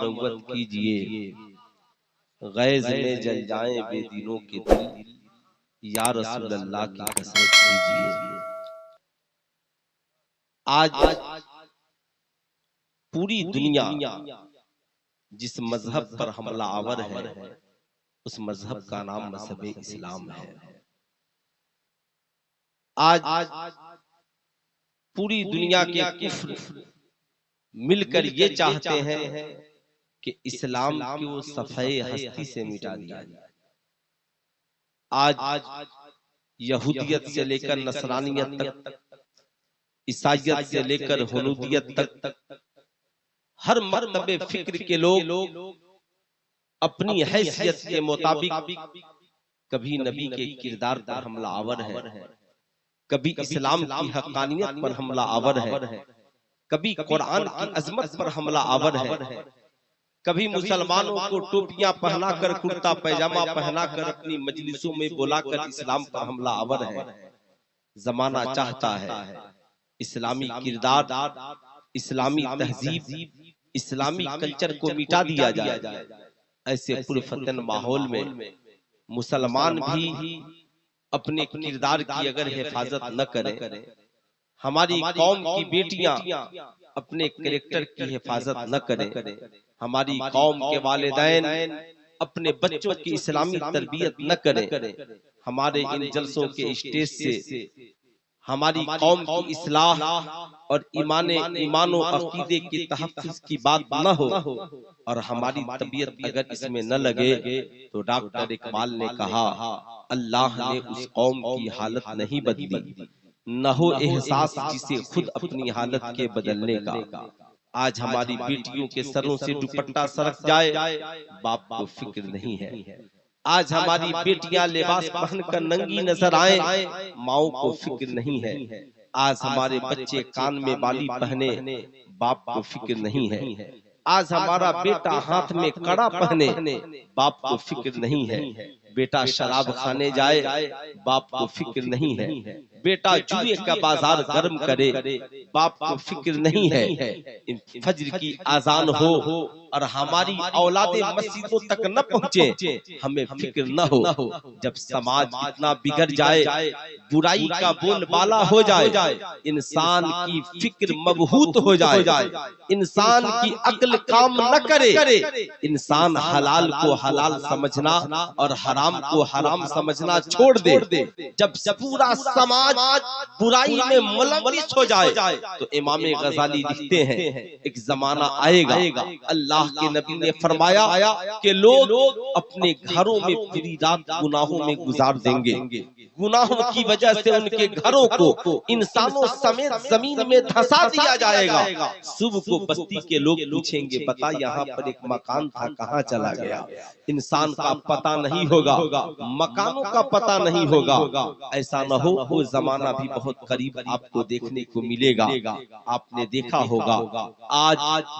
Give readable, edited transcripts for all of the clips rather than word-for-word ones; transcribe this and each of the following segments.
مروت کیجئے، غیظ میں جل جائیں بے دینوں کے دل، یا رسول اللہ کی کثرت کیجئے۔ آج پوری دنیا جس مذہب پر حملہ آور ہے، اس مذہب کا نام مذہب اسلام ہے۔ آج پوری دنیا کے کفر مل کر یہ چاہتے ہیں کہ اسلام کو صفحۂ ہستی سے مٹا دیا جائے۔ آج یہودیت سے لے کر نصرانیت تک، عیسائیت سے لے کر ہنودیت تک، ہر مرتبہ فکر کے لوگ اپنی حیثیت کے مطابق کبھی نبی کے کردار پر حملہ آور ہے، کبھی اسلام کی حقانیت پر حملہ آور ہے، کبھی قرآن کی عظمت پر حملہ آور ہے، کبھی مسلمانوں کو ٹوپیاں پہنا کر کرتا پیجامہ پہنا کر اپنی مجلسوں میں بلا کر اسلام پر حملہ آور ہے۔ زمانہ چاہتا ہے اسلامی کردار، اسلامی تہذیب، اسلامی کلچر کو مٹا دیا جائے۔ ایسے پرفتن ماحول میں مسلمان بھی اپنے کردار کی اگر حفاظت نہ کریں، ہماری قوم کی بیٹیاں اپنے کریکٹر کی حفاظت نہ کریں، ہماری قوم کے والدین اپنے بچوں کی اسلامی تربیت نہ کریں، ہمارے ان جلسوں کے اسٹیج سے ہماری قوم کی اصلاح اور ایمان و عقیدے کے تحفظ کی بات نہ ہو، اور ہماری طبیعت اگر اس میں نہ لگے، تو ڈاکٹر اقبال نے کہا اللہ نے اس قوم کی حالت نہیں بدلی، نہ ہو احساس جسے خود اپنی حالت کے بدلنے کا۔ آج ہماری بیٹیوں کے سروں سے دوپٹہ سرک جائے، باپ کو فکر نہیں ہے۔ آج ہماری بیٹیاں لباس پہن کر ننگی نظر آئیں، ماؤں کو فکر نہیں ہے۔ آج ہمارے بچے کان میں بالی پہنے، باپ کو فکر نہیں ہے۔ آج ہمارا بیٹا ہاتھ میں کڑا پہنے، باپ کو فکر نہیں ہے۔ بیٹا شراب خانے جائے، باپ کو فکر نہیں ہے۔ بیٹا جوئے کا بازار گرم کرے، باپ کو فکر نہیں ہے۔ فجر کی اذان ہو اور ہماری اولادیں مسجدوں تک نہ پہنچے، ہمیں فکر نہ ہو۔ جب سماج اتنا بگڑ جائے، برائی کا بول بالا ہو جائے، انسان کی فکر مبہوت ہو جائے، انسان کی عقل کام نہ کرے، انسان حلال کو حلال سمجھنا اور حرام کو حرام سمجھنا چھوڑ دے، جب پورا سماج برائی میں ملوث ہو جائے، تو امام غزالی لکھتے ہیں ایک زمانہ آئے گا، اللہ کے نبی نے فرمایا کہ لوگ اپنے گھروں میں پوری رات گناہوں میں گزار دیں گے، گناہوں کی وجہ سے ان کے گھروں کو انسانوں سمیت زمین میں دھسا دیا جائے گا۔ صبح کو بستی کے لوگ پوچھیں گے بتا یہاں پر ایک مکان تھا کہاں چلا گیا؟ انسان کا پتہ نہیں ہوگا، مکانوں کا پتہ نہیں ہوگا۔ ایسا نہ ہو وہ زمانہ بھی بہت قریب آپ کو دیکھنے کو ملے گا۔ آپ نے دیکھا ہوگا آج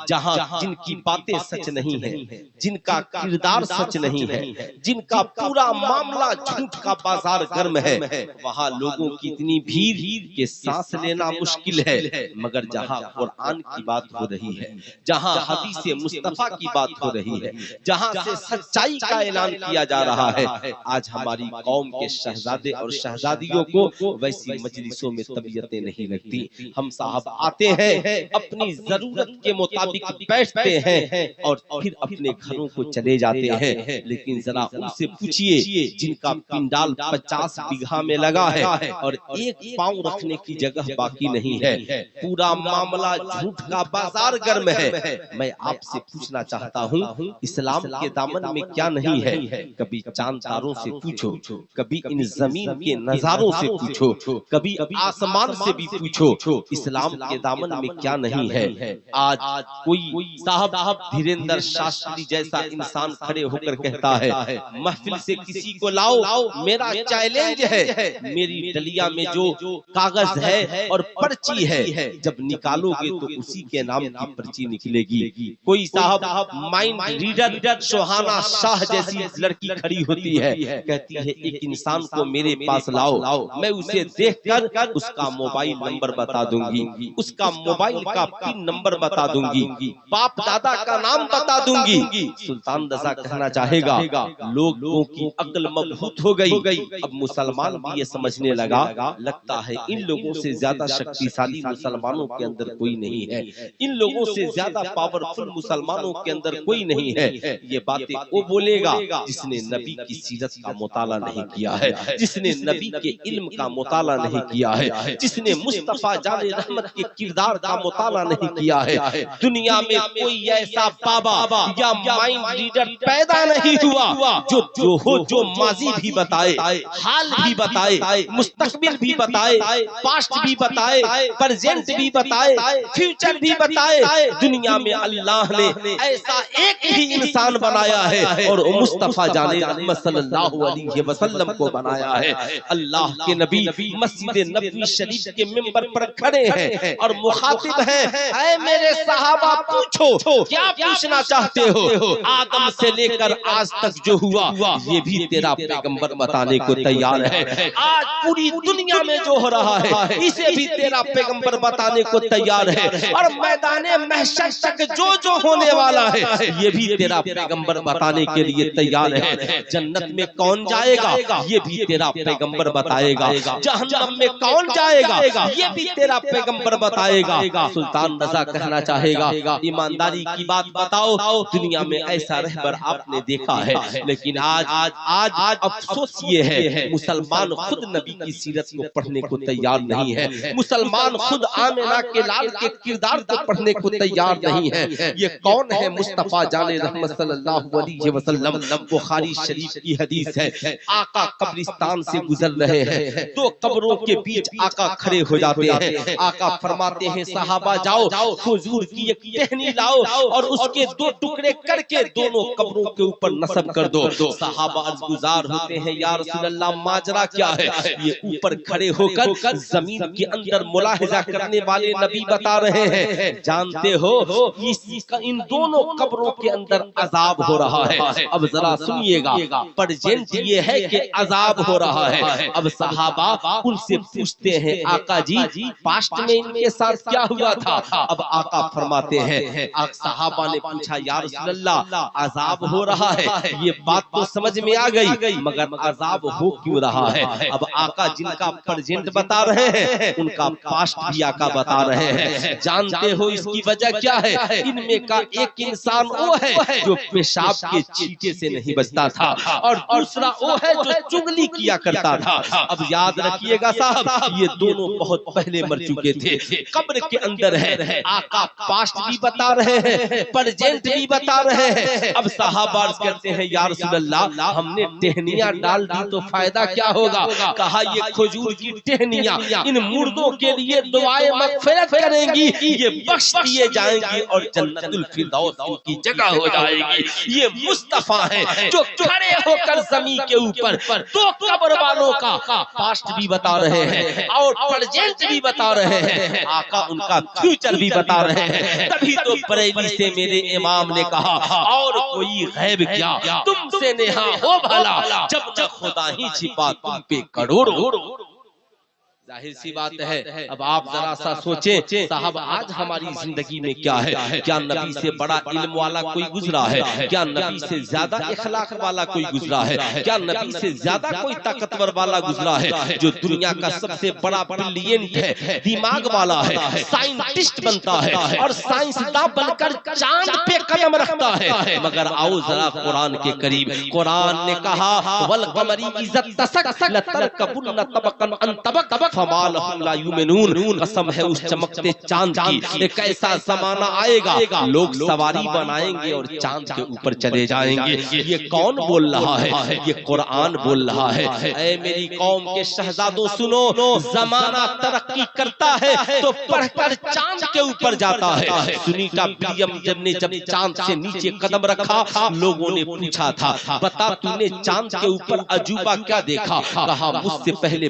جہاں جن کی باتیں سچ نہیں ہیں، جن کا کردار سچ نہیں ہے، جن کا پورا معاملہ جھوٹ کا بازار گرم ہے، وہاں لوگوں کی اتنی بھیڑ کہ سانس لینا مشکل ہے۔ مگر جہاں قرآن کی بات ہو رہی ہے، جہاں حدیث مصطفیٰ کی بات ہو رہی ہے، جہاں سے سچائی کا اعلان کیا جا رہا ہے، آج ہماری قوم کے شہزادے اور شہزادیوں کو ویسی مجلسوں میں طبیعتیں نہیں لگتی۔ ہم صاحب آتے ہیں، اپنی ضرورت کے مطابق بیٹھتے ہیں اور پھر اپنے گھروں کو چلے جاتے ہیں، لیکن ذرا ان سے پوچھئے جن کا پنڈال 50 بیگھہ میں لگا ہے اور ایک پاؤں رکھنے کی جگہ باقی نہیں ہے، پورا معاملہ جھوٹ کا بازار گرم ہے۔ میں آپ سے پوچھنا چاہتا ہوں اسلام کے دامن میں کیا نہیں ہے؟ کبھی چاند تاروں سے پوچھو، کبھی ان زمین کے نظاروں سے پوچھو، کبھی آسمان سے بھی پوچھو، اسلام کے دامن میں کیا نہیں ہے؟ آج کوئی صاحب دھیریندر شاستری جیسا انسان کھڑے ہو کر کہتا ہے محفل سے کسی کو لاؤ، میرا چیلنج ہے، میری ڈلیا میں جو کاغذ ہے اور پرچی ہے، جب نکالو گے تو اسی کے نام کی پرچی نکلے گی۔ کوئی صاحب مائنڈ ریڈر شوہانہ شاہ جیسی لڑکی کھڑی ہوتی ہوتی ہے، کہتی ہے ایک انسان کو میرے پاس لاؤ، میں اسے دیکھ کر اس کا موبائل نمبر بتا دوں گی، اس کا موبائل کا پن نمبر بتا دوں گی، باپ دادا کا نام بتا دوں گی۔ سلطان رضا کہنا چاہے گا لوگوں کی عقل مبہوت ہو گئی، اب مسلمان بھی یہ سمجھنے لگتا ہے ان لوگوں سے زیادہ شکتیشالی مسلمانوں کے اندر کوئی نہیں ہے، ان لوگوں سے زیادہ پاورفل مسلمانوں کے اندر کوئی نہیں ہے۔ یہ باتیں وہ بولے گا جس نے نبی کی سیرت کا مطالعہ نہیں کیا ہے، جس نے نبی کے علم کا مطالعہ نہیں کیا ہے، جس نے مصطفیٰ جان رحمت کے کردار کا مطالعہ نہیں کیا ہے۔ دنیا میں کوئی ایسا بابا یا مائنڈ ریڈر پیدا نہیں ہوا جو ماضی بھی بتائے، حال بھی بتائے، مستقبل بھی بتائے، پاسٹ بھی بتائے، پریزنٹ بھی بتائے، فیوچر بھی بتائے۔ دنیا میں اللہ نے ایسا ایک ہی انسان بنایا ہے اور مصطفیٰ جان رحمت صلی اللہ علیہ وسلم کو بنایا ہے۔ اللہ کے نبی مسجد نبوی شریف کے منبر پر کھڑے ہیں اور مخاطب ہیں، اے میرے صحابہ پوچھو کیا پوچھنا چاہتے ہو، آدم سے لے کر آج تک جو ہوا یہ بھی تیرا پیغمبر بتانے کو تیار ہے، آج پوری دنیا میں جو ہو رہا ہے اسے بھی تیرا پیغمبر بتانے کو تیار ہے، اور میدان محشر تک جو ہونے والا ہے یہ بھی تیرا پیغمبر بتانے کے لیے تیار ہے۔ جنت میں کون جائے گا یہ بھی تیرا پیغمبر بتائے گا، جہنم میں کون جائے گا یہ بھی تیرا پیغمبر بتائے گا۔ سلطان رضا کہنا چاہے گا ایمانداری کی بات بتاؤ، دنیا میں ایسا رہبر آپ نے دیکھا ہے، لیکن آج افسوس یہ ہے مسلمان خود نبی کی سیرت کو پڑھنے کو تیار نہیں ہے، مسلمان خود آمنہ کے لال کے کردار کو پڑھنے کو تیار نہیں ہے۔ یہ کون ہے مصطفیٰ جان رحمت صلی اللہ علیہ وسلم؟ بخاری شریف کی حدیث ہے، آقا قبرستان سے گزر رہے ہیں، دو قبروں کے بیچ آقا کھڑے ہو جاتے ہیں، آقا فرماتے ہیں صحابہ جاؤ کھجور کی ایک ٹہنی لاؤ اور اس کے دو ٹکڑے کر کے دونوں قبروں کے اوپر نصب کر دو۔ صحابہ عرض گزار ہوتے ہیں یا رسول اللہ ماجرا کیا ہے؟ یہ اوپر کھڑے ہو کر زمین کے اندر ملاحظہ کرنے والے نبی بتا رہے ہیں، جانتے ہو ان دونوں قبروں کے اندر عذاب ہو رہا ہے۔ اب ذرا سنیے گا، پرجنٹ یہ ہے کہ عذاب ہو رہا ہے۔ اب صحابہ ان سے پوچھتے ہیں آقا جی پاسٹ میں ان کے ساتھ کیا ہوا تھا؟ اب آقا فرماتے ہیں، صحابہ نے پوچھا یا رسول اللہ عذاب ہو رہا ہے، یہ بات تو سمجھ میں آ گئی، مگر عذاب ہو کیوں رہا ہے؟ اب آقا جن کا پرجنٹ بتا رہے ہیں ان کا پاسٹ بھی آقا بتا رہے ہیں، جانتے ہو اس کی وجہ کیا ہے؟ ان میں کا ایک انسان وہ ہے جو پیشاب کے چھینٹے سے نہیں بچتا تھا، اور دوسرا وہ ہے جو چغلی کیا کرتا تھا۔ اب یاد رکھیے گا صاحب، یہ دونوں بہت پہلے مر چکے تھے، قبر کے اندر ہے، آقا پاسٹ بھی بتا رہے ہیں، پرجنٹ بھی بتا رہے ہیں۔ اب صحابہ عرض کرتے ہیں یا رسول اللہ ہم نے ٹہنیاں ڈال دی تو فائدہ کیا ہوگا؟ کہا یہ کھجور کی ٹہنیاں ان مردوں کے لیے دعائیں مغفرت کریں گی، یہ بخش دیے جائیں گی اور جنت الفردوس ان کی جگہ ہو جائے گی۔ یہ مصطفیٰ ہیں جو کھڑے ہو کر زمین کے اوپر دو قبر والوں کا پاسٹ بھی بتا رہے ہیں اور پرجنٹ بھی بتا رہے ہیں، آقا ان کا فیوچر بھی بتا رہے ہیں۔ تبھی تو بریلی سے میرے امام نے کہا اور کوئی غیب کیا تم سے نہا ہو بھلا، جب تک خدا ہی چھپا تم پہ کروڑوں۔ ظاہر سی بات ہے، اب آپ ذرا سا سوچیں صاحب آج ہماری زندگی میں کیا ہے؟ کیا نبی سے بڑا علم والا کوئی گزرا ہے؟ کیا نبی سے زیادہ اخلاق والا کوئی گزرا ہے؟ کیا نبی سے زیادہ کوئی طاقتور والا گزرا ہے جو دنیا کا سب سے بڑا بریلینٹ ہے، دماغ والا ہے، سائنٹسٹ بنتا ہے اور سائنسداں بن کر چاند پہ قدم رکھتا ہے؟ مگر آؤ ذرا قرآن کے قریب، قرآن نے کہا والقمر اذا اتسق لترکبن طبقا عن طبق فما لهم لا یؤمنون، قسم ہے اس چمکتے چاند کی، ایک ایسا زمانہ آئے گا لوگ سواری بنائیں گے اور چاند کے اوپر چلے جائیں گے۔ یہ کون بول رہا ہے؟ یہ قرآن بول رہا ہے۔ اے میری قوم کے شہزادوں سنو، زمانہ ترقی کرتا ہے تو پڑھ کر چاند کے اوپر جاتا ہے۔ سنیٹا ولیم جب چاند سے نیچے قدم رکھا، لوگوں نے پوچھا تھا بتا تو نے چاند کے اوپر عجوبہ کیا دیکھا؟ کہا مجھ سے پہلے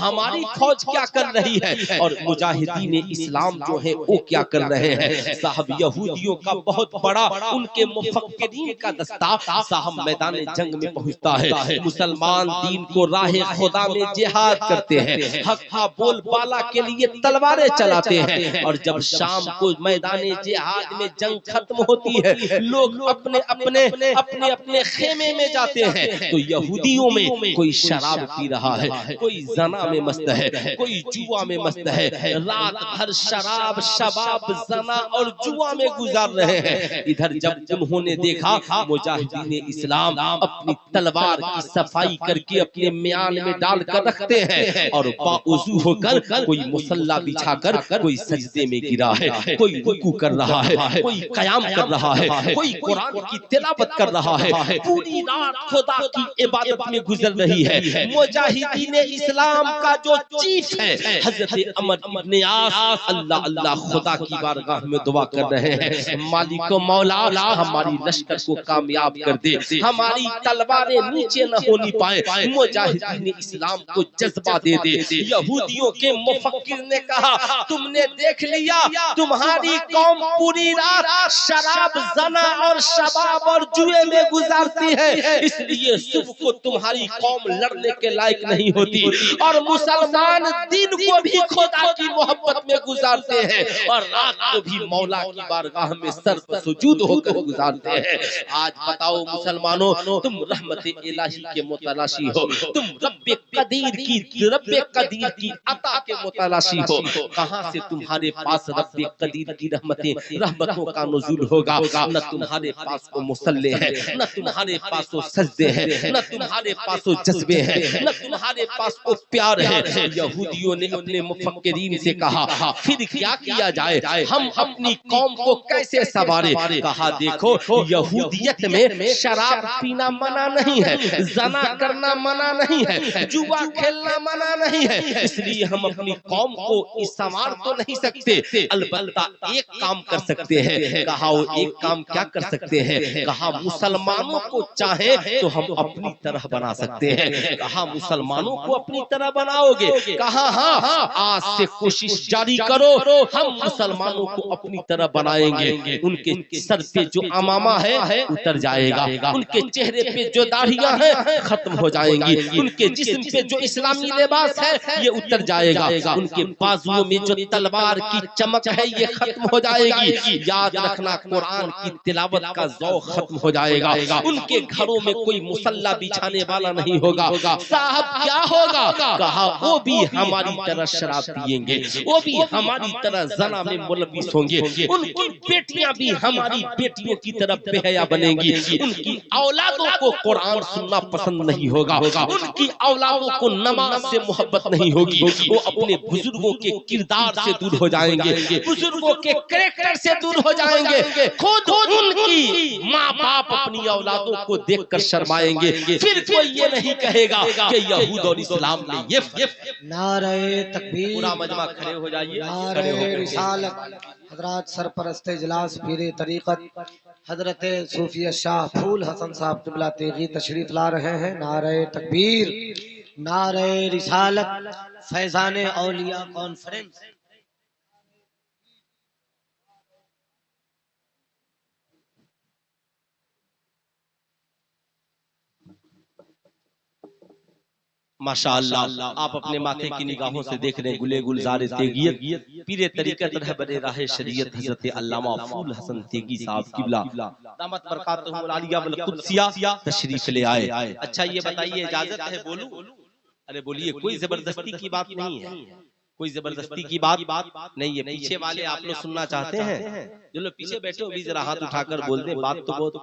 ہماری فوج کیا کر رہی ہے اور مجاہدین اسلام جو ہیں وہ کیا کر رہے ہیں۔ صاحب یہودیوں کا بہت بڑا ان کے مفکرین کا دستہ صاحب میدان جنگ میں پہنچتا ہے، مسلمان دین کو راہ خدا میں جہاد کرتے ہیں، حق کا بول بالا کے لیے تلواریں چلاتے ہیں، اور جب شام کو میدان جہاد میں جنگ ختم ہوتی ہے، لوگ اپنے اپنے خیمے میں جاتے ہیں، تو یہودیوں میں کوئی شراب پی رہا ہے، کوئی زنا میں مست ہے، کوئی جوا میں مست ہے، رات بھر شراب شباب زنا اور جوا میں گزار رہے ہیں۔ ادھر جب انہوں نے دیکھا مجاہدین اسلام اپنی تلوار کی صفائی کر کے اپنے میان میں ڈال کر رکھتے ہیں، اور باوضو ہو کر کوئی مصلی بچھا کر کوئی سجدے میں گرا ہے، کوئی رکوع کر رہا ہے، کوئی قیام کر رہا ہے، کوئی قرآن کی تلاوت کر رہا ہے، پوری رات خدا کی عبادت میں گزر رہی ہے۔ مجاہدین اسلام کا جو چیف ہے حضرت عمر بن عاص، اللہ اللہ خدا کی بارگاہ میں دعا کر رہے ہیں، مالک و مولا ہماری لشکر کو کامیاب کر دے، ہماری تلواریں نیچے نہ ہونی پائے، مجاہدین اسلام کو جذبہ دے دے۔ یہودیوں کے مفکر نے کہا تم نے دیکھ لیا تمہاری قوم پوری رات شراب زنا اور شباب اور جوئے میں گزارتی ہے، اس لیے صبح کو تمہاری قوم لڑنے کے لائق نہیں ہوتی، اور مسلمان دن کو بھی خدا کی محبت میں گزارتے ہیں اور رات کو بھی مولا کی بارگاہ میں سر پر سجود ہو کر گزارتے ہیں۔ آج بتاؤ مسلمانوں، تم رحمت الہی کے متلاشی ہو، تم رب قدیر کی عطا کے متلاشی ہو، کہاں سے تمہارے پاس رب قدیر کی رحمتوں کا نزول ہوگا؟ نہ تمہارے پاس وہ مصلی ہے، نہ تمہارے پاس وہ سجدے ہیں، نہ تمہارے پاس وہ جذبے ہیں، نہ تمہارے پاس وہ پیار ہے۔ یہودیوں نے اپنے مفکرین سے کہا پھر کیا کیا جائے، ہم اپنی قوم کو کیسے سنوارے؟ کہا دیکھو یہودیت میں شراب پینا منع نہیں ہے، زنا کرنا منع نہیں ہے، جوا کھیلنا منع نہیں ہے، اس لیے ہم اپنی قوم کو سنوار تو نہیں سکتے، البتہ ایک کام کر سکتے ہیں۔ کہا وہ ایک کام کیا کر سکتے ہیں؟ کہا مسلمانوں کو چاہیں تو ہم اپنی طرح بنا سکتے ہیں۔ کہا مسلمانوں کو اپنی طرح بناؤ گے؟ کہا ہاں، آج سے کوشش جاری کرو، ہم مسلمانوں کو اپنی طرح بنائیں گے۔ ان کے سر پہ جو امامہ ہے اتر جائے گا، ان کے چہرے پہ جو داڑھیاں ہیں ختم ہو جائیں گی، ان کے جسم پہ جو اسلامی لباس ہے یہ اتر جائے گا، ان کے بازوؤں میں جو تلوار کی چمک ہے یہ ختم ہو جائے گی، یاد رکھنا قرآن کی تلاوت کا ذوق ختم ہو جائے گا، ان کے گھروں میں کوئی مصلی بچھانے والا نہیں ہوگا۔ صاحب کیا ہوگا؟ کہا وہ بھی ہماری طرح شراب پیئیں گے، وہ بھی ہماری طرح زنا میں ملوث ہوں گے، ان کی بیٹیاں بھی ہماری بیٹیوں کی طرح بے حیا بنیں گی، ان کی اولادوں کو قرآن سننا پسند نہیں ہوگا، ان کی اولادوں کو نماز سے محبت نہیں ہوگی، وہ اپنے بزرگوں کے کردار سے دور ہو جائیں گے، بزرگوں کے کریکٹر سے دور ہو جائیں گے، خود ان کی ماں باپ اپنی اولادوں کو دیکھ کر شرمائیں گے، پھر کوئی یہ نہیں کہے گا کہ یہود اور اسلام نے یہ نعرہ تکبیر، پورا مجمع کھڑے ہو جائیے، نعرہ رسالت۔ حضرات سرپرست اجلاس پیر طریقت حضرت صوفی شاہ پھول حسن صاحب قبلہ تیغی تشریف لا رہے ہیں۔ نعرہ تکبیر، نعرہ رسالت، فیضان اولیاء کانفرنس۔ ماشاءاللہ آپ اپنے ماتھے کی نگاہوں سے دیکھ رہے ہیں گلے گلزار تیغیت پیر طریقت رہبر راہ شریعت حضرت علامہ پھول حسن تیغی صاحب قبلہ دامت برکاتہم العالیہ والقدسیہ تشریف لے آئے۔ اچھا یہ بتائیے اجازت ہے بولوں؟ ارے بولیے، کوئی زبردستی کی بات نہیں ہے، کوئی زبردستی کی بات نہیں ہے۔ پیچھے والے آپ لوگ سننا چاہتے ہیں؟ جو لوگ پیچھے بیٹھے ہو بھی ذرا ہاتھ اٹھا کر بول دیں، بات تو بہت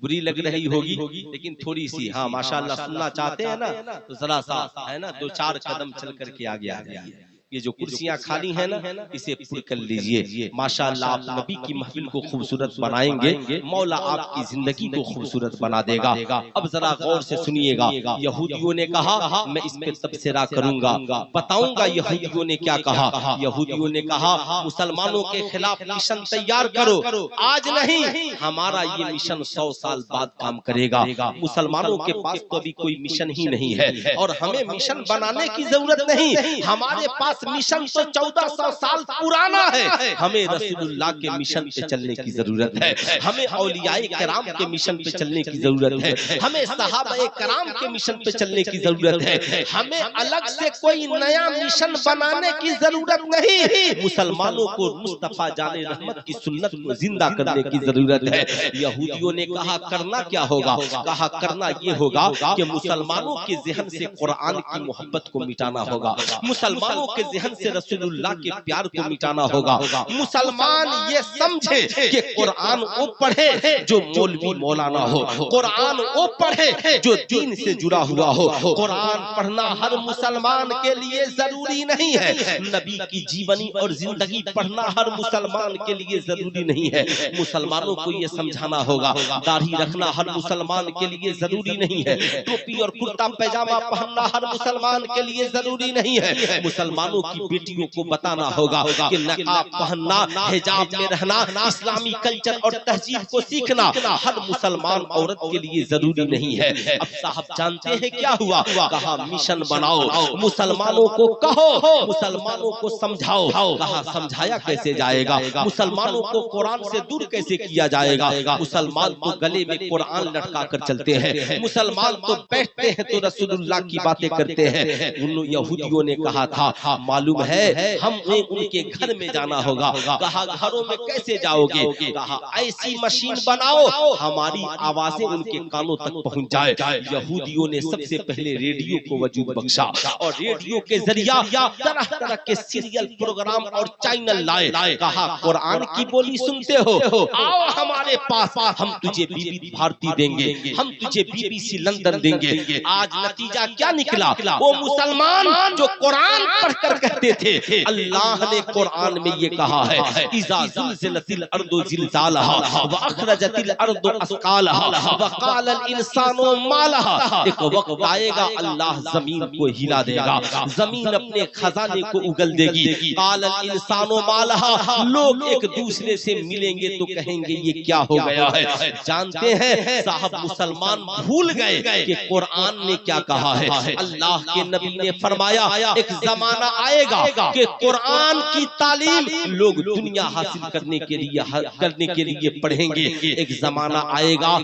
بری لگ رہی ہوگی لیکن تھوڑی سی ماشاءاللہ سننا چاہتے ہیں نا تو ذرا سا ہے نا 2-4 قدم چل کر کے آگے آ جائیے۔ یہ جو کرسیاں خالی ہیں نا اسے پر کر لیجئے. ماشاءاللہ آپ نبی کی محفل کو خوبصورت بنائیں گے، مولا آپ کی زندگی کو خوبصورت بنا دے گا. اب ذرا غور سے سنیے گا. یہودیوں نے کہا میں اس پہ تبصرہ کروں گا، بتاؤں گا یہودیوں نے کیا کہا. یہودیوں نے کہا مسلمانوں کے خلاف مشن تیار کرو، آج نہیں ہمارا یہ مشن 100 سال بعد کام کرے گا. مسلمانوں کے پاس تو ابھی کوئی مشن ہی نہیں ہے اور ہمیں مشن بنانے کی ضرورت نہیں. ہمارے پاس مشن تو 1400 سال پرانا ہے. ہمیں رسول اللہ کے مشن پہ چلنے کی ضرورت ہے، ہمیں اولیاء کرام کے مشن پہ چلنے کی ضرورت ہے، ہمیں صحابہ کرام کے مشن پہ چلنے کی ضرورت ہے. ہمیں الگ سے کوئی نیا مشن بنانے کی ضرورت نہیں. مسلمانوں کو مصطفیٰ جان رحمت کی سنت کو زندہ کرنے کی ضرورت ہے. یہودیوں نے کہا کرنا کیا ہوگا؟ کہا کرنا یہ ہوگا کہ مسلمانوں کے ذہن سے قرآن کی محبت کو مٹانا ہوگا، مسلمانوں کے ذہن سے رسول اللہ کے پیار کو مٹانا ہوگا. مسلمان یہ سمجھے کہ قرآن وہ پڑھے جو مولوی مولانا ہو، قرآن وہ پڑھے جو دین سے جڑا ہوا ہو. قرآن پڑھنا ہر مسلمان کے لیے ضروری نہیں ہے. نبی کی جیونی اور زندگی پڑھنا ہر مسلمان کے لیے ضروری نہیں ہے. مسلمانوں کو یہ سمجھانا ہوگا داڑھی رکھنا ہر مسلمان کے لیے ضروری نہیں ہے، ٹوپی اور کرتا پیجامہ پہننا ہر مسلمان کے لیے ضروری نہیں ہے. مسلمانوں کی بیٹیوں کو بتانا ہوگا کہ نقاب پہننا، حجاب میں رہنا، اسلامی کلچر اور تہذیب کو سیکھنا ہر مسلمان عورت کے لیے ضروری نہیں ہے. اب صاحب جانتے ہیں کیا ہوا؟ کہا مشن بناؤ، مسلمانوں کو کہو، مسلمانوں کو سمجھاؤ. کہا سمجھایا کیسے جائے گا؟ مسلمانوں کو قرآن سے دور کیسے کیا جائے گا؟ مسلمان تو گلے میں قرآن لٹکا کر چلتے ہیں، مسلمان تو بیٹھتے ہیں تو رسول اللہ کی باتیں کرتے ہیں. ان یہودیوں نے کہا تھا معلوم ہے ہمیں ان کے گھر میں جانا ہوگا. کہا گھروں میں کیسے جاؤ گے؟ کہا ایسی مشین بناؤ ہماری آوازیں ان کے کانوں تک پہنچ جائے. یہودیوں نے سب سے پہلے ریڈیو کو وجود بخشا اور ریڈیو کے ذریعہ طرح طرح کے سیریل پروگرام اور چینل لائے. کہا قرآن کی بولی سنتے ہو، آؤ ہمارے پاس، ہم تجھے بی بی بھارتی دیں گے، ہم تجھے بی بی سی لندن دیں گے. آج نتیجہ کیا نکلا؟ وہ مسلمان جو قرآن پڑھ کر کہتے تھے اللہ نے قرآن میں یہ کہا ہے اذا زلزلت الارض زلزالها واخرجت الارض اثقالها وقال الانسان ما لها. ایک وقت آئے گا اللہ زمین کو ہلا دے گا، زمین اپنے خزانے کو اگل دے گی. قال الانسان ما لها، لوگ ایک دوسرے سے ملیں گے تو کہیں گے یہ کیا ہو گیا ہے. جانتے ہیں صاحب مسلمان بھول گئے کہ قرآن نے کیا کہا ہے. اللہ کے نبی نے فرمایا ایک زمانہ آئے گا کہ قرآن کی تعلیم لوگ دنیا حاصل کرنے کے لیے پڑھیں گے. ایک زمانہ آئے گا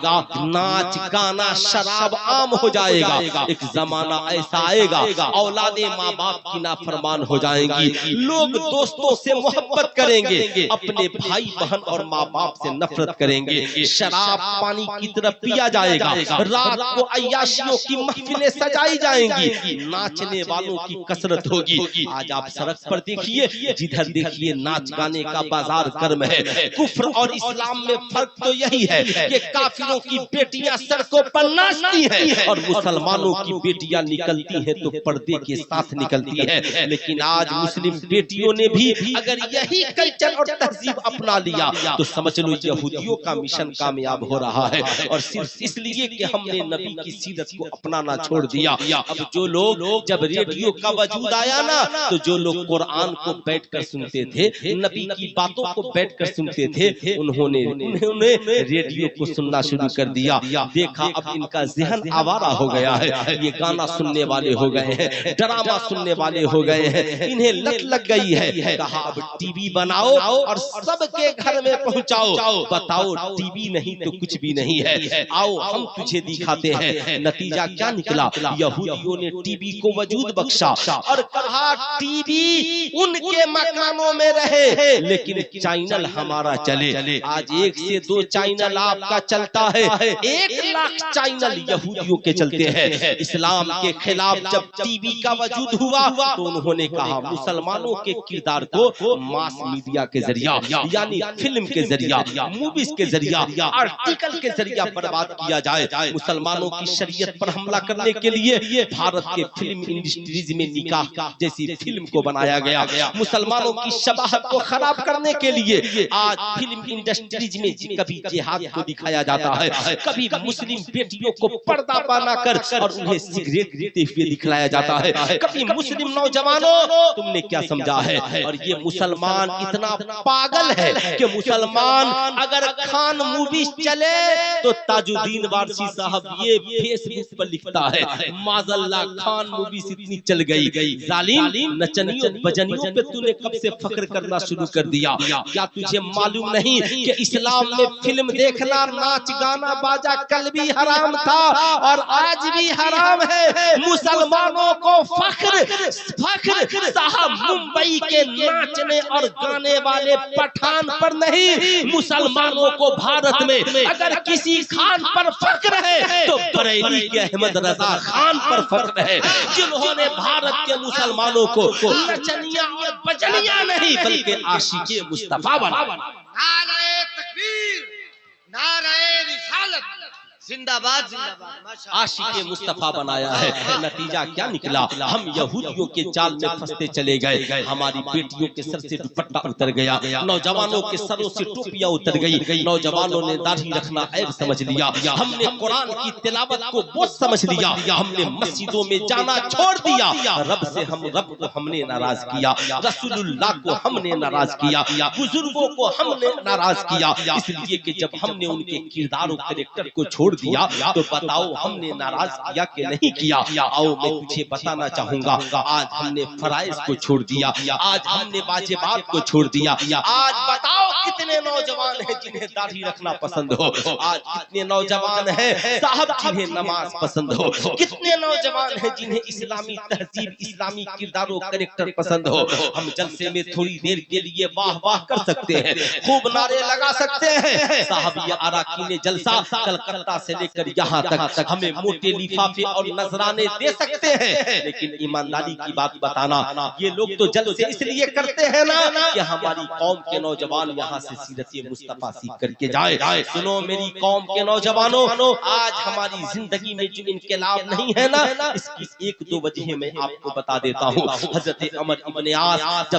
ناچ گانا شراب عام ہو جائے گا. ایک زمانہ ایسا آئے گا اولادیں ماں باپ کی نافرمان ہو جائیں گی، لوگ دوستوں سے محبت کریں گے، اپنے بھائی بہن اور ماں باپ سے نفرت کریں گے. شراب پانی کی طرف پیا جائے گا، رات کو عیاشیوں کی محفلیں سجائی جائیں گی، ناچنے والوں کی کثرت ہوگی. آج آپ سڑک پر دیکھیے، جدھر دیکھیے ناچ گانے کا بازار گرم ہے. کفر اور اسلام میں فرق تو یہی ہے کہ کافروں کی بیٹیاں سڑکوں پر ناچتی ہیں اور مسلمانوں کی بیٹیاں نکلتی ہیں تو پردے کے ساتھ نکلتی ہیں. لیکن آج مسلم بیٹیوں نے بھی اگر یہی کلچر اور تہذیب اپنا لیا تو سمجھ لو یہودیوں کا مشن کامیاب ہو رہا ہے. اور صرف اس لیے کہ ہم نے نبی کی سیرت کو اپنانا چھوڑ دیا. اب جو لوگ جب ریڈیو کا وجود آیا نا تو جو لوگ قرآن کو بیٹھ کر سنتے تھے، نبی کی باتوں کو بیٹھ کر سنتے تھے، انہوں نے ریڈیو کو سننا شروع کر دیا. دیکھا اب ان کا ذہن آوارہ ہو گیا ہے، یہ گانا سننے والے ہو گئے ہیں، ڈرامہ سننے والے ہو گئے ہیں، انہیں لت لگ گئی ہے. کہا اب ٹی وی بناؤ اور سب کے گھر میں پہنچاؤ. بتاؤ ٹی وی نہیں تو کچھ بھی نہیں ہے، آؤ ہم تجھے دکھاتے ہیں. نتیجہ کیا نکلا؟ یہودیوں نے ٹی وی کو وجود بخشا اور کہا ٹی وی ان کے مکانوں میں رہے لیکن چینل ہمارا چلے. آج 1 سے 2 چینل آپ کا چلتا ہے، 1 لاکھ چینل یہودیوں کے چلتے ہیں. اسلام کے خلاف جب ٹی وی کا وجود ہوا تو انہوں نے کہا مسلمانوں کے کردار کو ماس میڈیا کے ذریعہ یعنی فلم کے ذریعہ، موویز کے ذریعہ، آرٹیکل کے ذریعہ برباد کیا جائے. مسلمانوں کی شریعت پر حملہ کرنے کے لیے بھارت کے فلم انڈسٹریز میں نکاح جیسی فلم کو بنایا گیا. مسلمانوں کی شباہت کو خراب کرنے کے لیے آج فلم انڈسٹریز میں کبھی جہاد کو دکھایا جاتا ہے, کبھی مسلم بیٹیوں کو پردہ بنا کر اور انہیں سگریٹ پیتے ہوئے دکھلایا جاتا ہے, کبھی مسلم نوجوانوں تم نے کیا سمجھا ہے. اور یہ مسلمان اتنا پاگل ہے کہ مسلمان اگر خان موویز چلے تو تاج الدین وارثی صاحب یہ فیس بک پر لکھتا ہے معاذ اللہ خان موویز اتنی چل گئی, ظالم نچنیوں بجنیوں پہ تو نے کب سے فخر کرنا شروع کر دیا. کیا تجھے معلوم نہیں کہ اسلام میں فلم دیکھنا, ناچ گانا باجا کل بھی حرام تھا اور آج بھی حرام ہے. مسلمانوں کو فخر صاحب ممبئی کے ناچنے اور گانے والے پٹھان پر نہیں, مسلمانوں کو بھارت میں اگر کسی خان پر فخر ہے تو بریلی کے احمد رضا خان پر فخر ہے, جنہوں نے بھارت کے مسلمانوں کو نچنیاں اور بجنیاں نہیں بلکہ عاشق مصطفیٰ بنا. نعرہ تکبیر, نعرہ رسالت, زندہ باد زندہ باد, عاشق مصطفیٰ بنایا ہے. نتیجہ کیا نکلا, ہم یہودیوں کے جال میں پھنستے چلے گئے, ہماری بیٹیوں کے سر سے دوپٹہ اتر گیا, نوجوانوں کے سروں سے ٹوپیاں اتر گئی, نوجوانوں نے داڑھی رکھنا عیب سمجھ لیا, ہم نے قرآن کی تلاوت کو بوجھ سمجھ لیا, ہم نے مسجدوں میں جانا چھوڑ دیا, رب کو ہم نے ناراض کیا, رسول اللہ کو ہم نے ناراض کیا, بزرگوں کو ہم نے ناراض کیا, اس لیے کہ جب ہم نے ان کے کردار و کریکٹر کو چھوڑ دیا تو بتاؤ ہم نے ناراض کیا کہ نہیں کیا. آؤ میں تجھے بتانا چاہوں گا, آج ہم نے فرائض کو چھوڑ دیا, آج ہم نے واجبات کو چھوڑ دیا. آج بتاؤ کتنے نوجوان ہیں جنہیں داڑھی رکھنا پسند ہو, آج کتنے نوجوان ہیں صاحب جنہیں نماز پسند ہو, کتنے نوجوان ہیں جنہیں اسلامی تہذیب اسلامی کردار و کریکٹر پسند ہو. ہم جلسے میں تھوڑی دیر کے لیے واہ واہ کر سکتے ہیں, خوب نعرے لگا سکتے ہیں صاحب, یہ اراکین جلسہ کلکتہ سے لے کر یہاں تک ہمیں موٹے لفافے اور نذرانے دے سکتے ہیں, لیکن ایمانداری کی بات بتانا, یہ لوگ تو جلسے اس لیے کرتے ہیں نا کہ ہماری قوم کے نوجوان یہاں سے سیرت مصطفیٰ سیکھ کر کے جائے. سنو میری قوم کے نوجوانوں, آج ہماری زندگی میں جو انقلاب نہیں ہے نا, اس کی ایک دو وجہ میں آپ کو بتا دیتا ہوں. حضرت عمر ابن عاص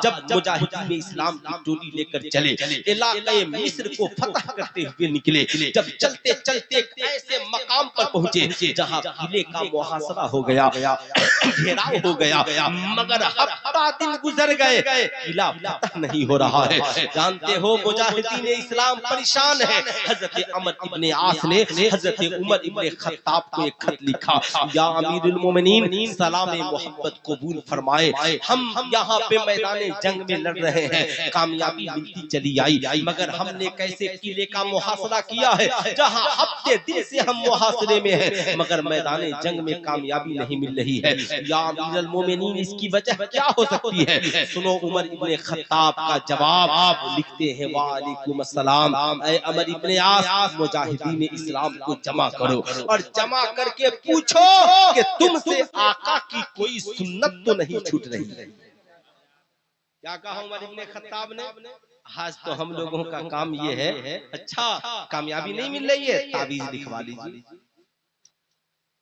جب مجاہدین اسلام کی ٹولی لے کر چلے, علاقے مصر کو فتح کرتے ہوئے نکلے, جب چلتے چلتے ایسے مقام پر پہنچے جہاں قلعے کا محاصرہ ہو گیا, گھیراؤ ہو گیا, مگر ہفتہ دن گزر گئے, قلعہ فتح نہیں ہو رہا ہے. جانتے ہو مجاہدین اسلام پریشان ہیں. حضرت عمر ابن عاص نے حضرت عمر ابن خطاب کو ایک خط لکھا, یا امیر المومنین سلام محبت قبول فرمائے, ہم یہاں پہ میدان جنگ میں لڑ رہے ہیں, کامیابی ملتی چلی آئی, مگر ہم نے کیسے قلعے کا محاصرہ کیا ہے جہاں ہفتے دن سے ہم محاصرے میں ہیں, مگر میدان جنگ میں کامیابی نہیں مل رہی ہے. یا امیر المومنین اس کی وجہ کیا ہو سکتی ہے؟ سنو عمر ابن خطاب کا جواب, لکھتے ہیں وعلیکم السلام, اے عمر ابن عاص مجاہدین اسلام کو جمع کرو اور جمع کر کے پوچھو کہ تم سے آقا کی کوئی سنت تو نہیں چھوٹ رہی ہے. کیا کہا عمر ابن خطاب نے؟ آج تو ہم لوگوں کا کام یہ ہے, اچھا کامیابی نہیں مل رہی ہے, تعویذ لکھوا لیجیے.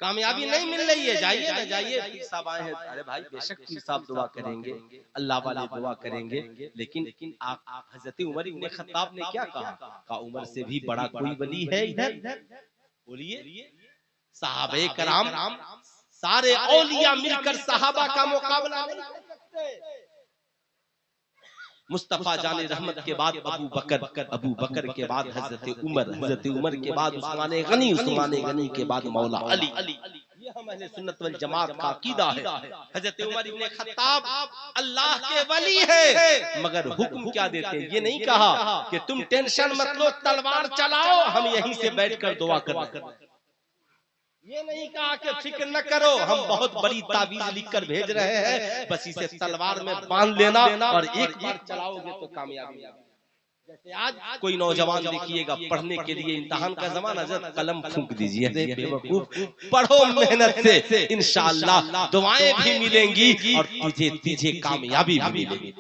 کامیابی نہیں مل رہی ہے, جائیے نہ جائیے, پیر صاحب آئے ہیں, ارے بھائی بے شک پیر صاحب دعا کریں گے, اللہ والے دعا کریں گے, لیکن حضرت عمر ابن خطاب نے کیا کہا, عمر سے بھی بڑا کوئی ولی ہے ادھر؟ بولیے. صحابہ کرام سارے اولیاء مل کر صحابہ کا مقابلہ نہیں کر سکتے. مصطفیٰ جان رحمت کے بعد ابو بکر کے بعد حضرت عمر کے بعد عثمان غنی کے بعد مولا علی. یہ ہم اہل سنت والجماعت کا عقیدہ ہے. حضرت عمر ابن خطاب اللہ کے ولی ہیں, مگر حکم کیا دیتے ہیں؟ یہ نہیں کہا کہ تم ٹینشن مت لو, تلوار چلاؤ, ہم یہیں سے بیٹھ کر دعا کریں. یہ نہیں کہا کہ فکر نہ کرو, ہم بہت بڑی تعویذ لکھ کر بھیج رہے ہیں, بس اسے تلوار میں باندھ لینا اور ایک بار چلاؤ گے تو کامیابی. جیسے آج کوئی نوجوان دیکھیے گا پڑھنے کے لیے امتحان کا زمانہ, قلم پھونک دیجیے, بے وقوف پڑھو محنت سے, انشاءاللہ دعائیں بھی ملیں گی اور تجھے کامیابی بھی ملے گی.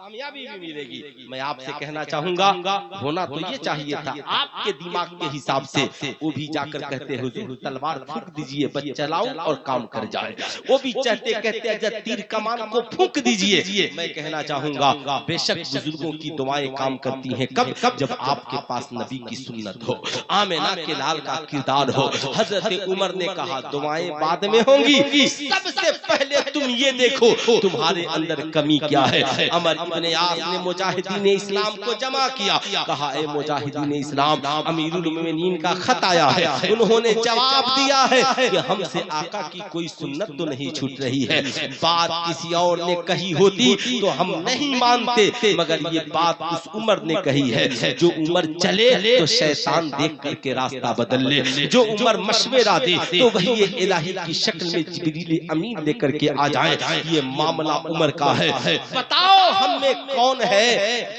کامیابی بھی ملے گی۔ میں آپ سے کہنا چاہوں گا ہونا تو یہ چاہیے تھا آپ کے دماغ کے حساب سے، وہ بھی جا کر کہتے حضور تلوار پھونک دیجئے بس چلاؤ اور کام کر جائے، وہ بھی چہتے کہتے اجل تیر کمان کو پھونک دیجئے۔ میں کہنا چاہوں گا بے شک بزرگوں کی دعائیں کام کرتی ہیں، کب جب آپ کے پاس نبی کی سنت ہو، آمنہ کے لال کا کردار ہو۔ حضرت عمر نے کہا دعائیں بعد میں ہوں گی، سب سے پہلے تم یہ دیکھو تمہارے اندر کمی کیا ہے۔ عمر ابن عاص نے مجاہدین اسلام کو جمع کیا، کہا اے مجاہدین اسلام امیر المومنین کا خط آیا ہے، انہوں نے جواب دیا ہے کہ ہم سے آقا کی کوئی سنت تو نہیں چھوٹ رہی ہے، بات کسی اور نے کہی ہوتی تو ہم نہیں مانتے، مگر یہ بات اس عمر نے کہی ہے، جو عمر چلے تو شیطان دیکھ کر کے راستہ بدل لے، جو عمر مشورہ دے تو وہی الہی کی شکل میں جبریل امین لے کر کے آ جائیں۔ یہ معاملہ عمر کا ہے، بتاؤ ہم میں کون ہے،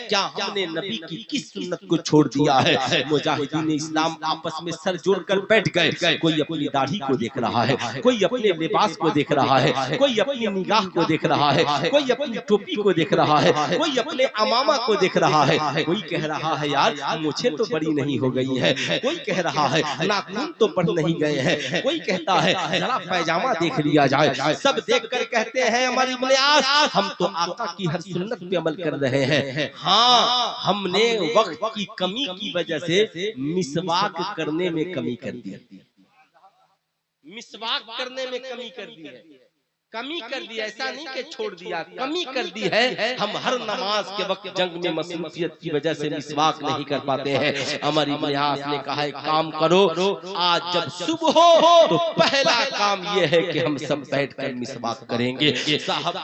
کیا ہم نے نبی کی کس سنت کو چھوڑ دیا ہے؟ مجاہدین اسلام آپس میں سر جوڑ کر بیٹھ گئے، کوئی اپنی داڑھی کو دیکھ رہا ہے، کوئی اپنے لباس کو دیکھ رہا ہے، کوئی اپنی نگاہ کو دیکھ رہا ہے، کوئی اپنی ٹوپی کو دیکھ رہا ہے، کوئی اپنے امامہ کو دیکھ رہا ہے، کوئی کہہ رہا ہے یار مجھے تو بڑی نہیں ہو گئی ہے، کوئی کہہ رہا ہے ناخن تو بڑھ نہیں گئے ہیں، کوئی کہتا ہے ذرا پیجامہ دیکھ لیا جائے، سب دیکھ کر کہتے ہیں عمر ابن عاص ہم تو آقا کی ہر سنت پہ عمل کر رہے ہیں، ہاں ہم نے وقت کی کمی کی وجہ سے مسواک کرنے میں کمی کر دی، مسواک کرنے میں کمی کر دی ہے، کمی کر دی، ایسا نہیں کہ چھوڑ دیا، کمی کر دی ہے۔ ہم ہر نماز کے وقت جنگ میں مصروفیت کی وجہ سے مسواک نہیں کر پاتے ہیں۔ عمر ابن عاص نے کہا ایک کام کرو، آج جب صبح ہو تو پہلا کام یہ ہے کہ ہم سب بیٹھ کر مسواک کریں گے۔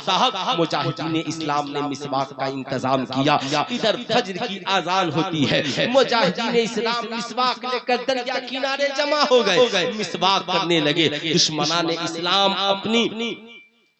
صاحب مجاہدین اسلام نے مسواک کا انتظام کیا، ادھر فجر کی اذان ہوتی ہے، مجاہدین اسلام مسواک لے کر دریا کنارے جمع ہو گئے، مسواک کرنے لگے۔ دشمنان اسلام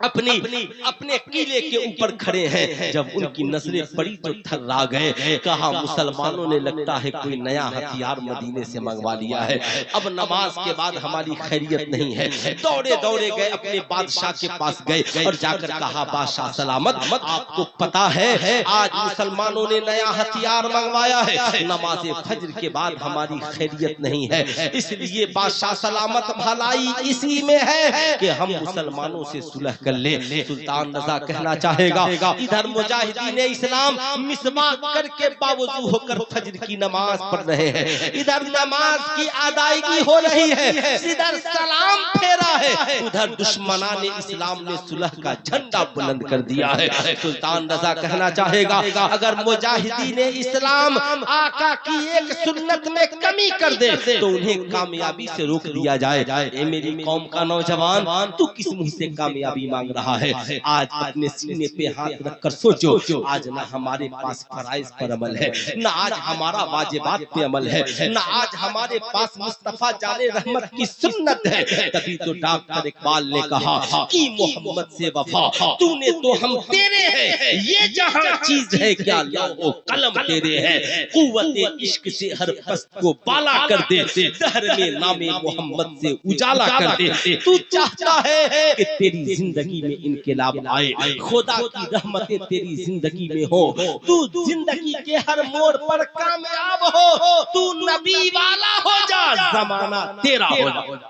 اپنے قلعے کے اوپر کھڑے ہیں، جب ان کی نظریں پڑی تو تھرا گئے، کہا مسلمانوں نے لگتا ہے کوئی نیا ہتھیار مدینے سے منگوا لیا ہے، اب نماز کے بعد ہماری خیریت نہیں ہے۔ دوڑے گئے اپنے بادشاہ کے پاس گئے اور جا کر کہا بادشاہ سلامت، آپ کو پتا ہے آج مسلمانوں نے نیا ہتھیار منگوایا ہے، نماز فجر کے بعد ہماری خیریت نہیں ہے، اس لیے بادشاہ سلامت بھلائی اسی میں ہے کہ ہم مسلمانوں سے صلح کر لے۔ سلطان رضا کہنا چاہے گا ادھر مجاہدین اسلام مسواک کر کے باوضو ہو کر فجر کی نماز پڑھ رہے ہیں، ادھر نماز کی ادائیگی ہو رہی ہے، ادھر سلام پھیرا ہے، ادھر دشمنان اسلام نے صلح کا جھنڈا بلند کر دیا ہے۔ سلطان رضا کہنا چاہے گا اگر مجاہدین اسلام آقا کی ایک سنت میں کمی کر دے تو انہیں کامیابی سے روک دیا جائے۔ اے میری قوم کا نوجوان، تو کس منہ سے کامیابی مانگ رہا ہے؟ آج اپنے سینے پہ ہاتھ رکھ کر سوچو، آج نہ ہمارے پاس فرائض پر عمل ہے، نہ آج ہمارا واجبات پہ عمل ہے، نہ آج ہمارے پاس مصطفیٰ جان رحمت کی سنت ہے۔ تبھی تو ڈاکٹر اقبال نے کہا کی محمد سے وفا، تو نے تو ہم تیرے ہیں، یہ جہاں چیز ہے کیا لوح و قلم تیرے ہیں، قوت عشق سے ہر پست کو بالا کر دے، دہر میں نام محمد سے اجالا کر دے۔ تو چاہتا ہے کہ تیری زندگی میں انقلاب آئے، خدا کی رحمتیں تیری زندگی میں ہو، تو زندگی کے ہر موڑ پر کامیاب ہو، تو نبی والا ہو جا، زمانہ تیرا ہو جا،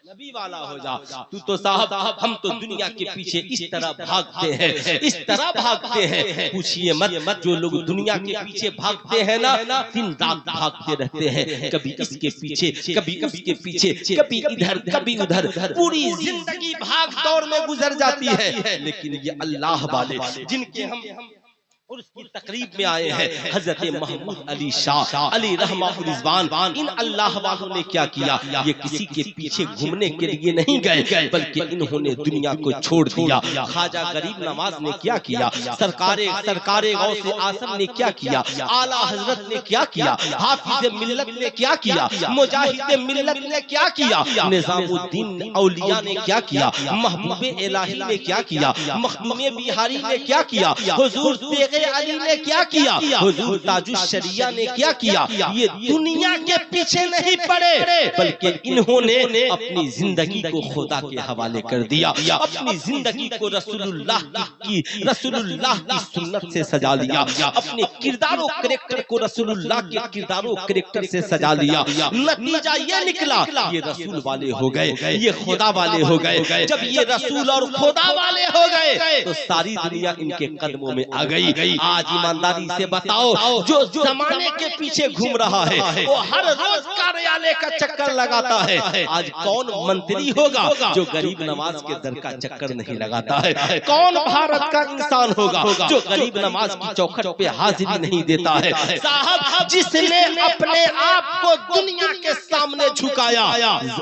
نبی والا ہو جا۔ تو صاحب ہم تو دنیا کے پیچھے اس طرح بھاگتے ہیں، اس طرح بھاگتے ہیں، پوچھئے مت، جو لوگ دنیا کے پیچھے بھاگتے ہیں نا دن رات بھاگتے رہتے ہیں، کبھی اس کے پیچھے، کبھی اس کے پیچھے، کبھی ادھر کبھی ادھر، پوری زندگی بھاگ دوڑ میں گزر جاتی ہے۔ لیکن یہ اللہ والے جن کے ہم اور اس کی تقریب میں آئے ہیں، حضرت محمود علی شاہ علی رحمہ رضوان، ان اللہ والوں نے کیا کیا؟ یہ کسی کے پیچھے گھومنے کے لیے نہیں گئے، بلکہ انہوں نے دنیا کو چھوڑ دیا۔ خواجہ غریب نواز نے کیا کیا؟ سرکار غوث اعظم نے کیا کیا؟ اعلیٰ حضرت نے کیا کیا؟ حافظ ملت نے کیا کیا؟ مجاہد ملت نے کیا کیا؟ نظام الدین اولیاء نے کیا کیا؟ محبوب الہی نے کیا کیا؟ مخدوم بہاری نے کیا کیا؟ حضور تیغ علی نے کیا کیا، حضور تاج الشریعہ نے کیا کیا، یہ دنیا کے پیچھے نہیں پڑے بلکہ انہوں نے اپنی زندگی کو خدا کے حوالے کر دیا، اپنی زندگی کو رسول اللہ کی سنت سے سجا لیا، اپنے کردار و کریکٹر کو رسول اللہ کے کردار و کریکٹر سے سجا لیا۔ نتیجہ یہ نکلا یہ رسول والے ہو گئے، یہ خدا والے ہو گئے۔ جب یہ رسول اور خدا والے ہو گئے تو ساری دنیا ان کے قدموں میں آ گئی۔ آج ایمانداری سے بتاؤ، جو زمانے کے پیچھے گھوم رہا ہے وہ ہر روز کاریالے کا چکر لگاتا ہے، آج کون منتری ہوگا جو غریب نواز کے در کا چکر نہیں لگاتا ہے؟ کون بھارت کا انسان ہوگا جو غریب نواز کی چوکھٹ پہ حاضری نہیں دیتا ہے؟ صاحب جس نے اپنے آپ کو دنیا کے سامنے جھکایا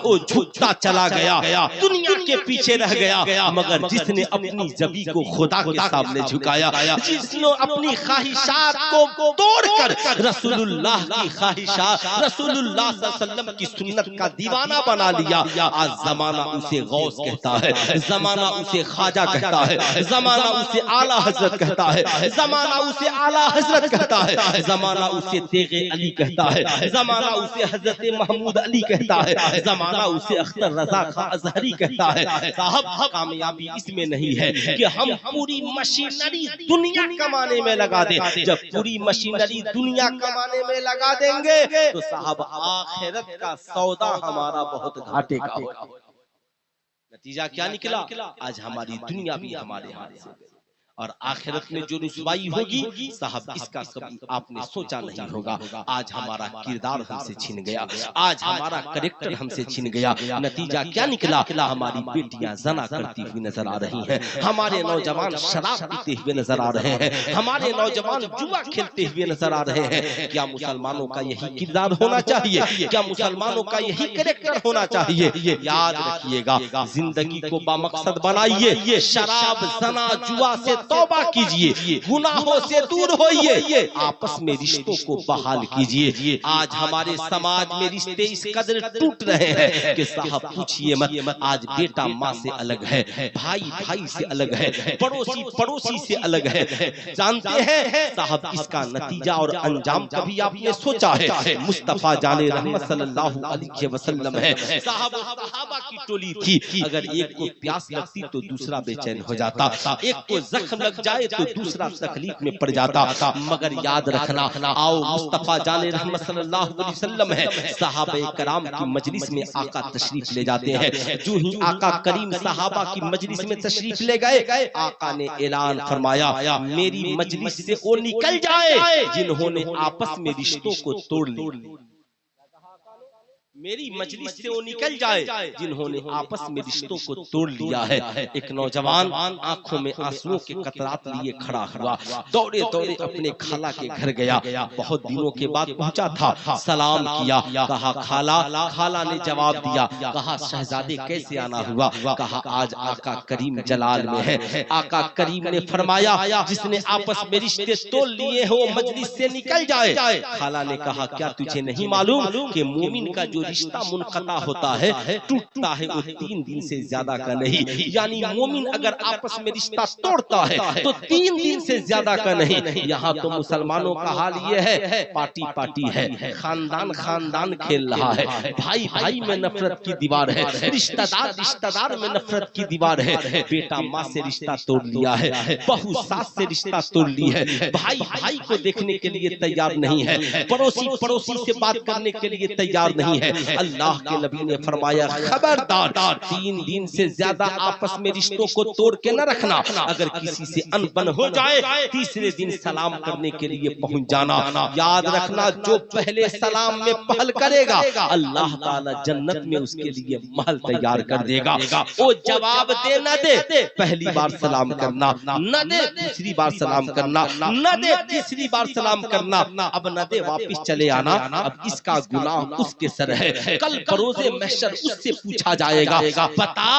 وہ جھکتا چلا گیا، دنیا کے پیچھے رہ گیا، مگر جس نے اپنی زبی کو خدا کے سامنے جھکایا، جس نے اپنی خواہشات کو توڑ کر رسول اللہ کی خواہشات، رسول اللہ صلی اللہ علیہ وسلم کی سنت کا دیوانہ بنا لیا، آج زمانہ اسے غوث کہتا ہے، زمانہ اسے خواجہ کہتا ہے، زمانہ اسے اعلیٰ حضرت کہتا ہے، زمانہ اسے اعلیٰ حضرت کہتا ہے، زمانہ اسے تیغ علی کہتا ہے، زمانہ اسے حضرت محمود علی کہتا ہے، زمانہ اسے اختر رضا خان ازہری کہتا ہے۔ صاحب کامیابی اس میں نہیں ہے کہ ہم پوری مشینری دنیا کمانے میں لگا دیں، جب پوری مشینری دنیا کمانے میں لگا دیں گے تو صاحب آخرت کا سودا ہمارا بہت گھاٹے کا ہوگا۔ نتیجہ کیا نکلا؟ آج ہماری دنیا بھی ہمارے ہاتھ سے گئی، اور آخرت میں جو رسوائی ہوگی صاحب اس کا کبھی آپ نے سوچا نہیں ہوگا۔ آج ہمارا کردار ہم سے چھن گیا، آج ہمارا کریکٹر ہم سے چھن گیا۔ نتیجہ کیا نکلا؟ ہماری بیٹیاں زنا کرتی ہوئی نظر آ رہی ہیں، ہمارے نوجوان شراب پیتے ہوئے نظر آ رہے ہیں، ہمارے نوجوان جوا کھیلتے ہوئے نظر آ رہے ہیں۔ کیا مسلمانوں کا یہی کردار ہونا چاہیے؟ کیا مسلمانوں کا یہی کریکٹر ہونا چاہیے؟ یاد رکھیے گا، زندگی کو بامقصد بنائیے، شراب زنا جوا سے توبہ کیجئے، گناہوں سے دور ہوئیے، آپس میں رشتوں کو بحال کیجئے۔ آج ہمارے سماج میں رشتے اس قدر ٹوٹ رہے ہیں کہ صاحب پوچھئے مت، آج بیٹا ماں سے الگ ہے، بھائی بھائی سے الگ ہے، پڑوسی پڑوسی سے الگ ہے۔ جانتے ہیں صاحب اس کا نتیجہ اور انجام کبھی آپ نے سوچا ہے؟ مصطفیٰ جان رحمت صلی اللہ علیہ وسلم ہے، صحابہ کی ٹولی تھی، اگر ایک کو پیاس لگتی تو دوسرا بے چین ہو جاتا، ایک کو زخم لگ جائے تو دوسرا تکلیف میں پڑ جاتا، مگر یاد رکھنا، آؤ مصطفیٰ جان رحمت صلی اللہ علیہ وسلم ہے، صحابہ کرام کی مجلس میں آقا تشریف لے جاتے ہیں، جو ہی آقا کریم صحابہ کی مجلس میں تشریف لے گئے، آقا نے اعلان فرمایا میری مجلس سے وہ نکل جائے جنہوں نے آپس میں رشتوں کو توڑ لیا، میری مجلس سے وہ نکل جائے جنہوں نے آپس میں رشتوں کو توڑ لیا ہے۔ ایک نوجوان آنکھوں میں آنسوؤں کے قطرات لیے کھڑا ہوا، دوڑے دوڑے اپنے خالہ کے گھر گیا، بہت دنوں کے بعد پہنچا تھا، سلام کیا، کہا خالہ، خالہ نے جواب دیا، کہا شہزادے کیسے آنا ہوا؟ کہا آج آقا کریم جلال میں ہے۔ آقا کریم نے فرمایا جس نے آپس میں رشتے توڑ لیے ہو مجلس سے نکل جائے۔ خالہ نے کہا کیا تجھے نہیں معلوم کہ مومن کا جو رشتہ منقطع ہوتا ہے ٹوٹتا ہے وہ 3 دن سے زیادہ کا نہیں، یعنی مومن اگر آپس میں رشتہ توڑتا ہے تو 3 دن سے زیادہ کا نہیں۔ یہاں تو مسلمانوں کا حال یہ ہے، پارٹی پارٹی ہے، خاندان خاندان کھیل رہا ہے، بھائی بھائی میں نفرت کی دیوار ہے، رشتہ دار میں نفرت کی دیوار ہے، بیٹا ماں سے رشتہ توڑ لیا ہے، بہو ساس سے رشتہ توڑ لی ہے، بھائی بھائی کو دیکھنے کے لیے تیار نہیں ہے، پڑوسی پڑوسی سے بات کرنے کے لیے تیار نہیں ہے۔ اللہ کے نبی نے فرمایا خبردار 3 دن سے زیادہ آپس میں رشتوں کو توڑ کے نہ رکھنا، اگر کسی سے انبن ہو جائے تیسرے دن سلام کرنے کے لیے پہنچ جانا۔ یاد رکھنا جو پہلے سلام میں پہل کرے گا اللہ تعالی جنت میں اس کے لیے محل تیار کر دے گا۔ وہ جواب دے نہ دے، پہلی بار سلام کرنا، نہ دے دوسری بار سلام کرنا، نہ دے تیسری بار سلام کرنا، اب نہ دے واپس چلے آنا، اب اس کا گناہ اس کے سر ہے، کل بروز محشر اس سے پوچھا جائے گا بتا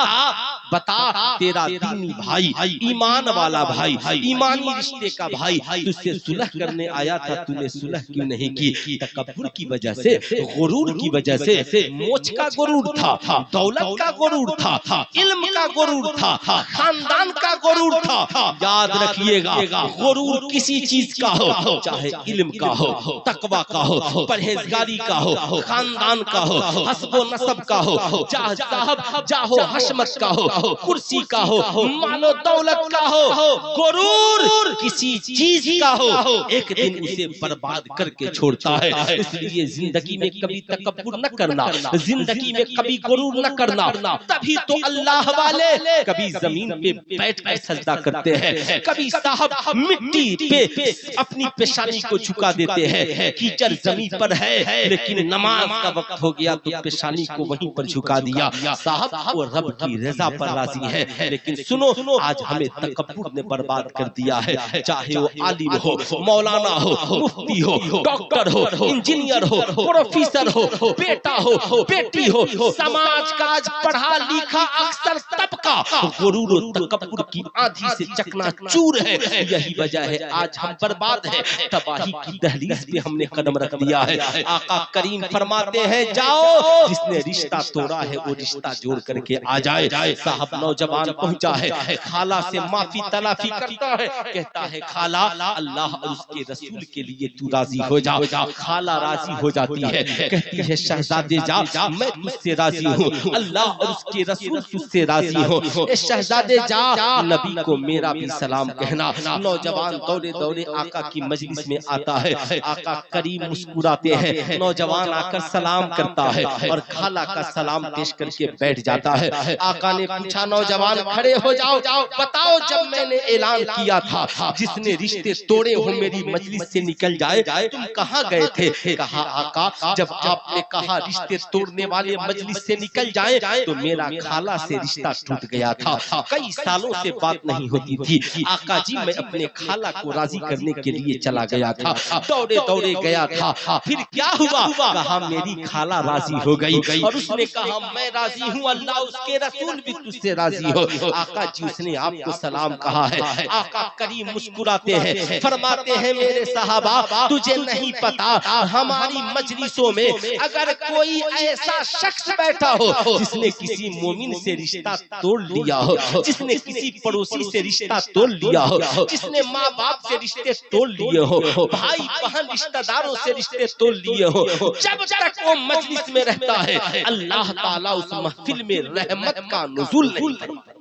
بتا تیرا دینی بھائی، ایمان والا بھائی، ایمانی رشتے کا بھائی تجھ سے صلح کرنے آیا تھا، تو نے صلح کیوں نہیں کی؟ تکبر کی وجہ سے، غرور کی وجہ سے، موچ کا غرور تھا، دولت کا غرور تھا، علم کا غرور تھا، خاندان کا غرور تھا۔ یاد رکھیے گا، غرور کسی چیز کا ہو، چاہے علم کا ہو، تقوی کا ہو، پرہیزگاری کا ہو، خاندان کا ہو، حسب و نسب کا ہو، جاہ صاحب جاہ و حشمت کا ہو، کرسی کا ہو، مال و دولت کا ہو، غرور کسی چیز کا ہو، ایک دن اسے برباد کر کے چھوڑتا ہے۔ اس لیے زندگی میں کبھی تکبر نہ کرنا، زندگی میں کبھی غرور نہ کرنا، تبھی تو اللہ والے کبھی زمین پہ بیٹھ کر سجدہ کرتے ہیں، کبھی صاحب مٹی پہ اپنی پیشانی کو جھکا دیتے ہیں، کیچڑ زمین پر ہے لیکن نماز کا وقت ہو گیا تو پیشانی کو وہیں پر جھکا دیا۔ صاحب وہ رب کی رضا پر راضی ہے، لیکن سنو آج ہمیں تکبر نے برباد کر دیا ہے، چاہے وہ عالم ہو، مولانا ہو، مفتی ہو، ڈاکٹر ہو، انجینئر ہو، پروفیسر ہو، بیٹا ہو، بیٹی ہو، سماج کا آج پڑھا لکھا اکثر طبقہ غرور و تکبر کی آندھی سے چکنا چور ہے۔ یہی وجہ ہے آج ہم برباد ہیں، تباہی کی دہلیز پہ ہم نے قدم رکھ دیا ہے۔ آقا کریم فرماتے ہیں جاؤ، جس نے رشتہ توڑا ہے وہ رشتہ جوڑ کر کے آ جائے۔ صاحب نوجوان پہنچا ہے، خالہ سے معافی تلافی کرتا ہے، کہتا ہے خالہ اللہ اور اس کے رسول کے لیے تو راضی ہو جا۔ خالہ راضی ہو جاتی ہے، کہتی ہے شہزادے جا میں تجھ سے راضی ہوں، اللہ اور اس کے رسول تجھ سے راضی ہوں، اے شہزادے جا نبی کو میرا بھی سلام کہنا۔ نوجوان دوڑے دوڑے آقا کی مجلس میں آتا ہے، آقا کریم مسکراتے ہیں، نوجوان آ کر سلام کرتا ہے اور خالہ کا سلام پیش کر کے بیٹھ جاتا ہے۔ آقا نے پوچھا نوجوان کھڑے ہو جاؤ، بتاؤ جب میں نے اعلان کیا تھا جس نے رشتے توڑے ہو میری مجلس سے نکل جائے، تم کہاں گئے تھے؟ کہا آقا جب آپ نے کہا رشتے توڑنے والے مجلس سے نکل جائیں تو میرا خالہ سے رشتہ ٹوٹ گیا تھا، کئی سالوں سے بات نہیں ہوتی تھی، آقا جی میں اپنے خالہ کو راضی کرنے کے لیے چلا گیا تھا، دوڑے دوڑے گیا تھا، پھر کیا ہوا؟ کہا میری خالہ راضی ہو گئی اور اس نے کہا میں راضی ہوں، اللہ اس کے رسول بھی تجھ سے راضی ہو۔ آقا جی اس نے آپ کو سلام کہا ہے، آقا کریم مسکراتے ہیں، فرماتے ہیں میرے صحابہ تجھے نہیں پتا ہماری مجلسوں میں اگر کوئی ایسا شخص بیٹھا ہو جس نے کسی مومن سے رشتہ توڑ لیا ہو، جس نے کسی پڑوسی سے رشتہ توڑ لیا ہو، جس نے ماں باپ سے رشتے توڑ لیے ہو، بھائی بہن رشتہ داروں سے رشتے توڑ لیے ہو، جب تک وہ مجلس میں رہتا ہے اللہ تعالیٰ اس محفل میں رحمت کا نزول نہیں فرماتا۔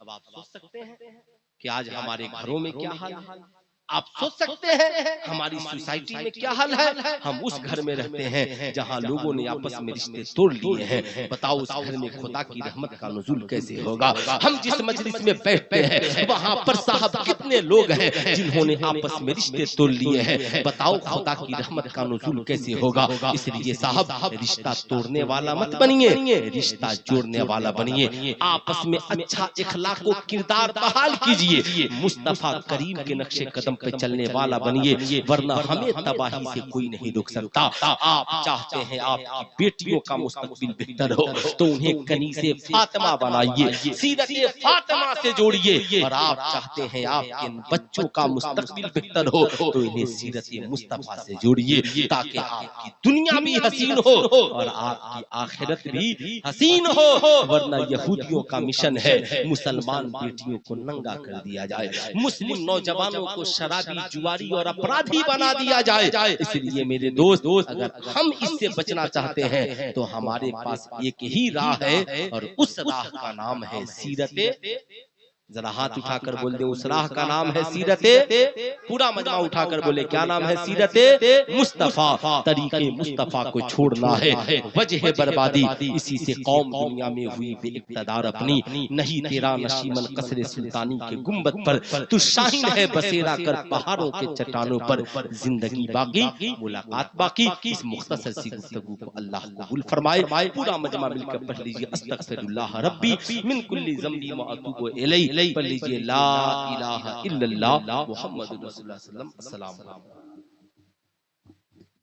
اب آپ سوچ سکتے ہیں کہ آج ہمارے گھروں میں کیا حال ہے، آپ سوچ سکتے ہیں ہماری سوسائٹی میں کیا حال ہے۔ ہم اس گھر میں رہتے ہیں جہاں لوگوں نے آپس میں رشتے توڑ لیے ہیں، بتاؤ اس گھر میں خدا کی رحمت کا نزول کیسے ہوگا؟ ہم جس مجلس میں بیٹھتے ہیں وہاں پر صاحب کتنے لوگ ہیں جنہوں نے آپس میں رشتے توڑ لیے ہیں، بتاؤ خدا کی رحمت کا نزول کیسے ہوگا؟ اس لیے صاحب رشتہ توڑنے والا مت بنیے، رشتہ جوڑنے والا بنیے، آپس میں اچھا اخلاق و کردار بحال کیجئے، مصطفیٰ کریم کے نقش قدم پہ چلنے والا بنیے، ورنہ ہمیں تباہی سے کوئی نہیں روک سکتا۔ آپ چاہتے ہیں آپ کی بیٹیوں کا مستقبل بہتر ہو تو انہیں کنیزِ فاطمہ بنائیے، سیرت فاطمہ سے جوڑیے، اور آپ چاہتے ہیں آپ کے بچوں کا مستقبل بہتر ہو تو انہیں سیرت مصطفیٰ سے جوڑیے، تاکہ آپ کی دنیا بھی حسین ہو اور آپ کی آخرت بھی حسین ہو۔ ورنہ یہودیوں کا مشن ہے مسلمان بیٹیوں کو ننگا کر دیا جائے، مسلم نوجوانوں کو شرابی، جواری اور اپرادھی بنا دیا جائے۔ اس لیے میرے دوست اگر ہم اس سے بچنا چاہتے ہیں تو ہمارے پاس ایک ہی راہ ہے اور اس راہ کا نام ہے سیرت، ذرا ہاتھ اٹھا کر بول دیں اس راہ کا نام ہے سیرت، پورا مجمع اٹھا کر بولے کیا نام ہے؟ سیرت مصطفیٰ۔ طریقے مصطفیٰ کو چھوڑنا ہے وجہ بربادی، اسی سے قوم دنیا میں ہوئی بے اقتدار اپنی، نہیں تیرا نشیمن قصر سلطانی کے گنبد پر، تو شاہین ہے بسیرا کر پہاڑوں کے چٹانوں پر، زندگی باقی ملاقات باقی۔ اس مختصر سی گفتگو کو اللہ قبول فرمائے، پورا مجمع مل کر پڑھ لیجیے استغفر اللہ ربی من کل ذنب واتوب الیہ، پڑھ لیجیے لا الہ الا اللہ محمد رسول اللہ صلی اللہ علیہ وسلم۔ السلام علیکم۔